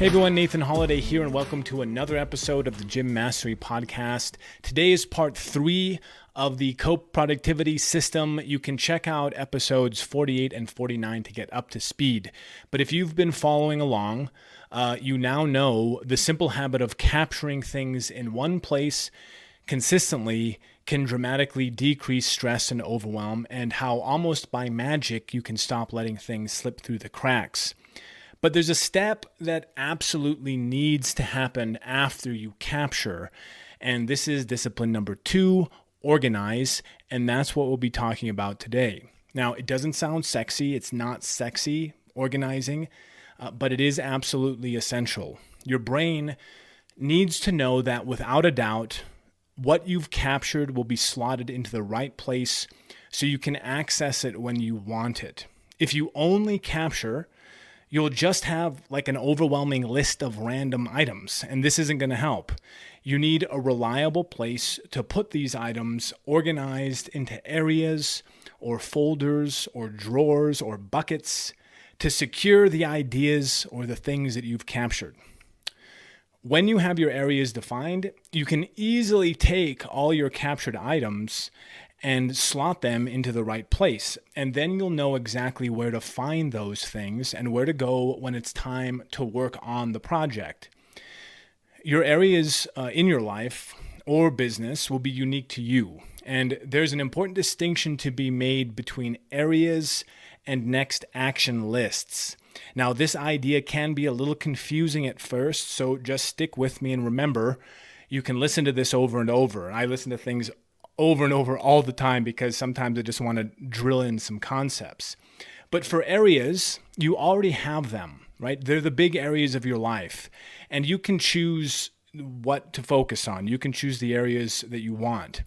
Everyone, Nathan Holiday here, and welcome to another episode of the Gym Mastery Podcast. Today is part 3 of the Cope Productivity System. You can check out episodes 48 and 49 to get up to speed. But if you've been following along, you now know the simple habit of capturing things in one place consistently can dramatically decrease stress and overwhelm, and how almost by magic you can stop letting things slip through the cracks. But there's a step that absolutely needs to happen after you capture, and this is discipline number 2, organize, and that's what we'll be talking about today. Now, it doesn't sound sexy. It's not sexy, organizing, but it is absolutely essential. Your brain needs to know that without a doubt, what you've captured will be slotted into the right place so you can access it when you want it. If you only capture, you'll just have like an overwhelming list of random items, and this isn't going to help. You need a reliable place to put these items organized into areas or folders or drawers or buckets to secure the ideas or the things that you've captured. When you have your areas defined, you can easily take all your captured items and slot them into the right place. And then you'll know exactly where to find those things and where to go when it's time to work on the project. Your areas in your life or business will be unique to you. And there's an important distinction to be made between areas and next action lists. Now, this idea can be a little confusing at first, so just stick with me and remember, you can listen to this over and over. I listen to things over and over all the time because sometimes I just want to drill in some concepts. But for areas, you already have them, right? They're the big areas of your life, and you can choose what to focus on. You can choose the areas that you want.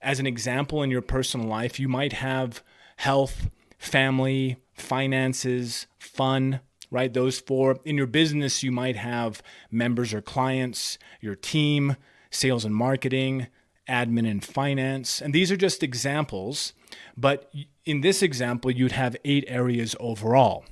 As an example, in your personal life, you might have health, family, finances, fun, right? Those 4. In your business, you might have members or clients, your team, sales and marketing, admin and finance. And these are just examples, but in this example, you'd have 8 areas overall.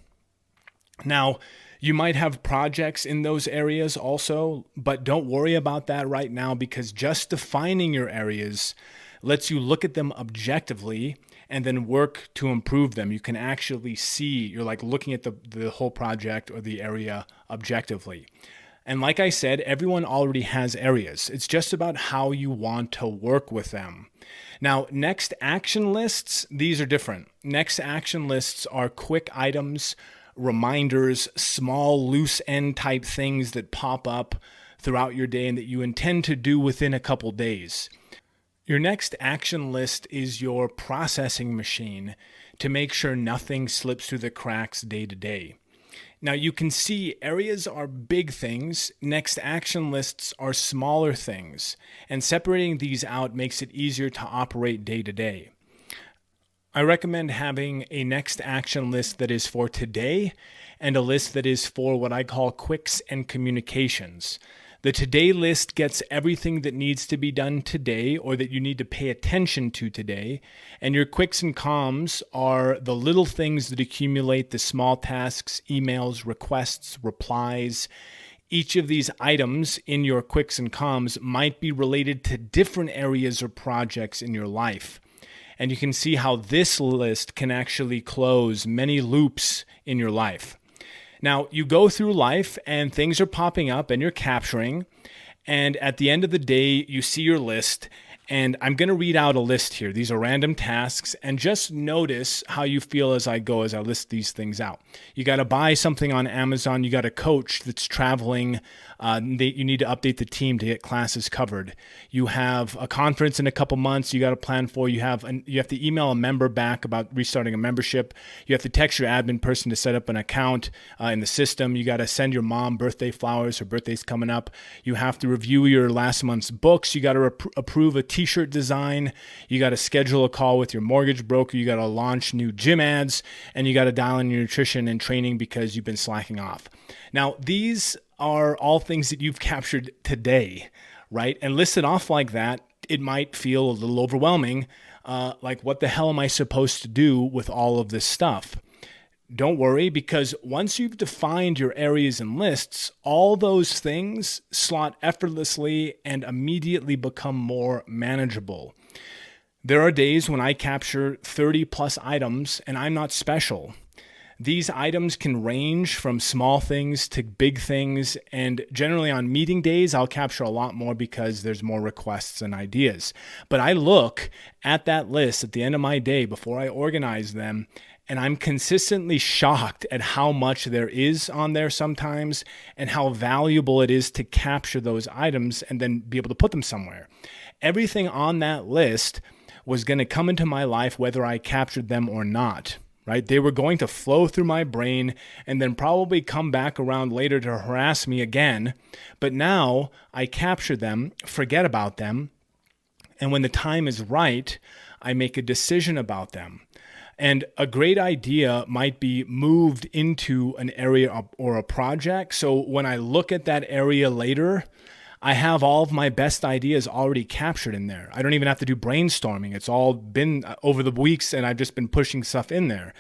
Now, you might have projects in those areas also, but don't worry about that right now, because just defining your areas lets you look at them objectively and then work to improve them. You can actually see, you're like looking at the whole project or the area objectively. And like I said, everyone already has areas. It's just about how you want to work with them. Now, next action lists, these are different. Next action lists are quick items, reminders, small loose end type things that pop up throughout your day and that you intend to do within a couple days. Your next action list is your processing machine to make sure nothing slips through the cracks day to day. Now, you can see areas are big things, next action lists are smaller things, and separating these out makes it easier to operate day to day. I recommend having a next action list that is for today and a list that is for what I call quicks and communications. The today list gets everything that needs to be done today or that you need to pay attention to today. And your quicks and comms are the little things that accumulate the small tasks, emails, requests, replies. Each of these items in your quicks and comms might be related to different areas or projects in your life. And you can see how this list can actually close many loops in your life. Now, you go through life and things are popping up and you're capturing. And at the end of the day, you see your list. And I'm going to read out a list here. These are random tasks. And just notice how you feel as I go, as I list these things out. You got to buy something on Amazon. You got a coach that's traveling. You need to update the team to get classes covered. You have a conference in a couple months you got to plan for. You have to email a member back about restarting a membership. You have to text your admin person to set up an account in the system. You got to send your mom birthday flowers. Her birthday's coming up. You have to review your last month's books. You got to approve a t-shirt design. You got to schedule a call with your mortgage broker. You got to launch new gym ads, and you got to dial in your nutrition and training because you've been slacking off. Now, these are all things that you've captured today, right? And listed off like that, it might feel a little overwhelming. Like, what the hell am I supposed to do with all of this stuff? don't worry, because once you've defined your areas and lists, all those things slot effortlessly and immediately become more manageable. There are days when I capture 30 plus items and I'm not special. These items can range from small things to big things, and generally on meeting days, I'll capture a lot more because there's more requests and ideas. But I look at that list at the end of my day before I organize them, and I'm consistently shocked at how much there is on there sometimes and how valuable it is to capture those items and then be able to put them somewhere. Everything on that list was going to come into my life whether I captured them or not, right? They were going to flow through my brain and then probably come back around later to harass me again. But now I capture them, forget about them, and when the time is right, I make a decision about them. And a great idea might be moved into an area or a project. So when I look at that area later, I have all of my best ideas already captured in there. I don't even have to do brainstorming. It's all been over the weeks and I've just been pushing stuff in there.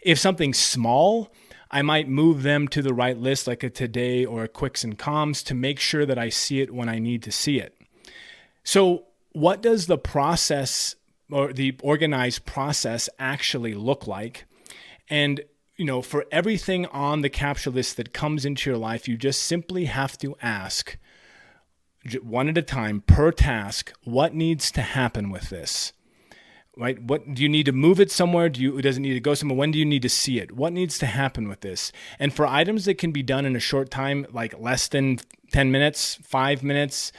If something's small, I might move them to the right list, like a today or a quicks and comms, to make sure that I see it when I need to see it. So what does the process or the organized process actually look like? And for everything on the capture list that comes into your life, you just simply have to ask, one at a time per task, what needs to happen with this? Right? What do you need to move it somewhere? Does it need to go somewhere? When do you need to see it? What needs to happen with this? And for items that can be done in a short time, like less than 10 minutes, 5 minutes,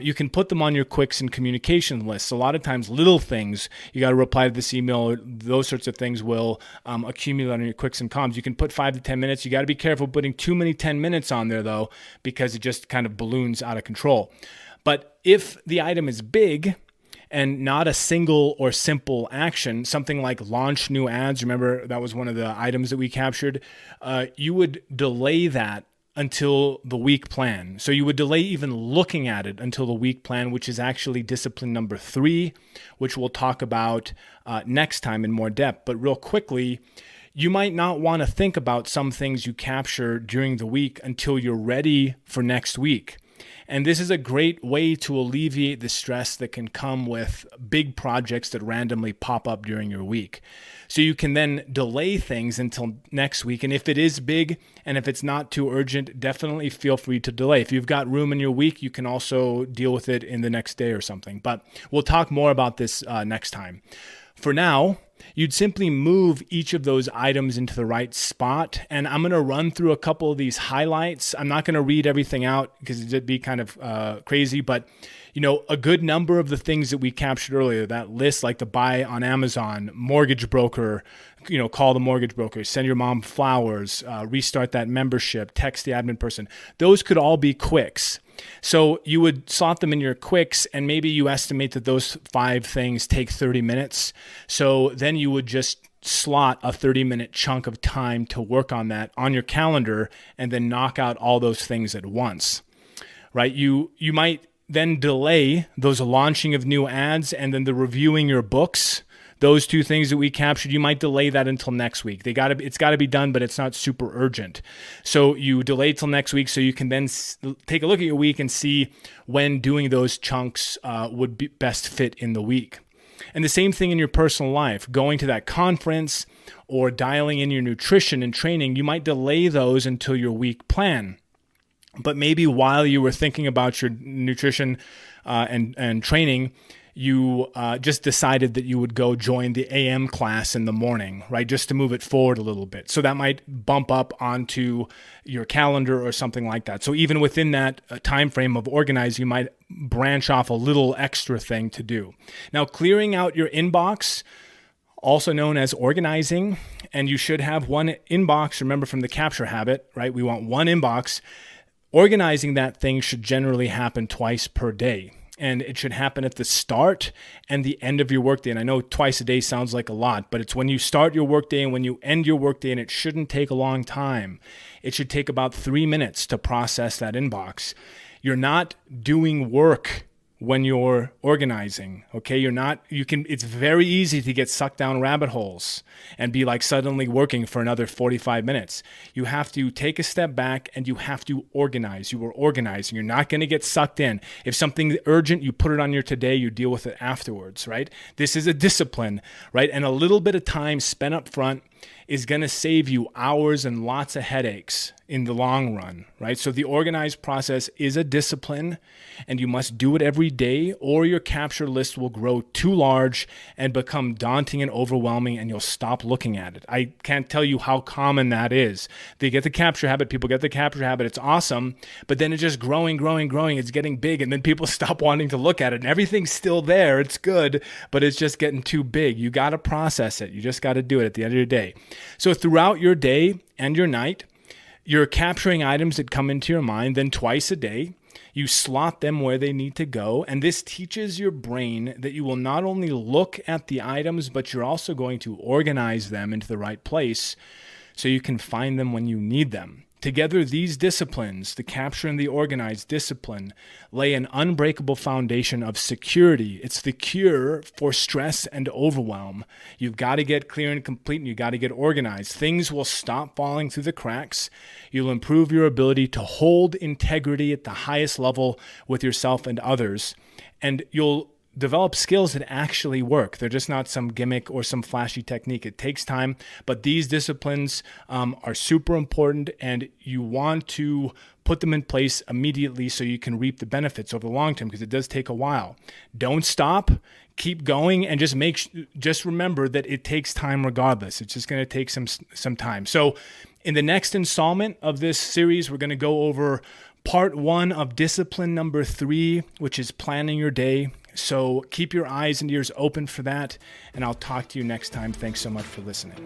you can put them on your quicks and communication lists. A lot of times, little things, you got to reply to this email, those sorts of things will accumulate on your quicks and comms. You can put 5 to 10 minutes. You got to be careful putting too many 10 minutes on there, though, because it just kind of balloons out of control. But if the item is big, and not a single or simple action, something like launch new ads, remember that was one of the items that we captured, you would delay that until the week plan. So you would delay even looking at it until the week plan, which is actually discipline number 3, which we'll talk about next time in more depth. But real quickly, you might not want to think about some things you capture during the week until you're ready for next week. And this is a great way to alleviate the stress that can come with big projects that randomly pop up during your week. So you can then delay things until next week. And if it is big and if it's not too urgent, definitely feel free to delay. If you've got room in your week, you can also deal with it in the next day or something. But we'll talk more about this next time. For now, you'd simply move each of those items into the right spot. And I'm going to run through a couple of these highlights. I'm not going to read everything out because it'd be kind of crazy, but a good number of the things that we captured earlier, that list, like the buy on Amazon, mortgage broker, call the mortgage broker, send your mom flowers, restart that membership, text the admin person. Those could all be quicks. So you would slot them in your quicks, and maybe you estimate that those 5 things take 30 minutes. So then you would just slot a 30-minute chunk of time to work on that on your calendar and then knock out all those things at once, right? You might then delay those launching of new ads and then the reviewing your books. Those 2 things that we captured, you might delay that until next week. It's got to be done, but it's not super urgent. So you delay till next week so you can then take a look at your week and see when doing those chunks would be best fit in the week. And the same thing in your personal life, going to that conference or dialing in your nutrition and training, you might delay those until your week plan. But maybe while you were thinking about your nutrition and training, you just decided that you would go join the AM class in the morning, right? Just to move it forward a little bit. So that might bump up onto your calendar or something like that. So even within that time frame of organize, you might branch off a little extra thing to do. Now, clearing out your inbox, also known as organizing, and you should have one inbox, remember from the capture habit, right? We want one inbox. Organizing that thing should generally happen twice per day. And it should happen at the start and the end of your workday. And I know twice a day sounds like a lot, but it's when you start your workday and when you end your workday, and it shouldn't take a long time. It should take about 3 minutes to process that inbox. You're not doing work when you're organizing. Okay, it's very easy to get sucked down rabbit holes and be like suddenly working for another 45 minutes. You have to take a step back and you have to organize. You are organizing. You're not going to get sucked in. If something's urgent, you put it on your today, you deal with it afterwards, right? This is a discipline, right? And a little bit of time spent up front is going to save you hours and lots of headaches in the long run, right? So the organized process is a discipline, and you must do it every day, or your capture list will grow too large and become daunting and overwhelming, and you'll stop looking at it. I can't tell you how common that is. They get the capture habit, people get the capture habit, it's awesome, but then it's just growing, it's getting big, and then people stop wanting to look at it, and everything's still there, it's good, but it's just getting too big. You got to process it. You just got to do it at the end of your day. So throughout your day and your night, you're capturing items that come into your mind. Then twice a day, you slot them where they need to go. And this teaches your brain that you will not only look at the items, but you're also going to organize them into the right place so you can find them when you need them. Together, these disciplines, the capture and the organized discipline, lay an unbreakable foundation of security. It's the cure for stress and overwhelm. You've got to get clear and complete, and you've got to get organized. Things will stop falling through the cracks. You'll improve your ability to hold integrity at the highest level with yourself and others, and you'll develop skills that actually work. They're just not some gimmick or some flashy technique. It takes time, but these disciplines are super important, and you want to put them in place immediately so you can reap the benefits over the long term, because it does take a while. Don't stop. Keep going, and just remember that it takes time regardless. It's just going to take some time. So in the next installment of this series, we're going to go over part 1 of discipline number 3, which is planning your day. So keep your eyes and ears open for that, and I'll talk to you next time. Thanks so much for listening.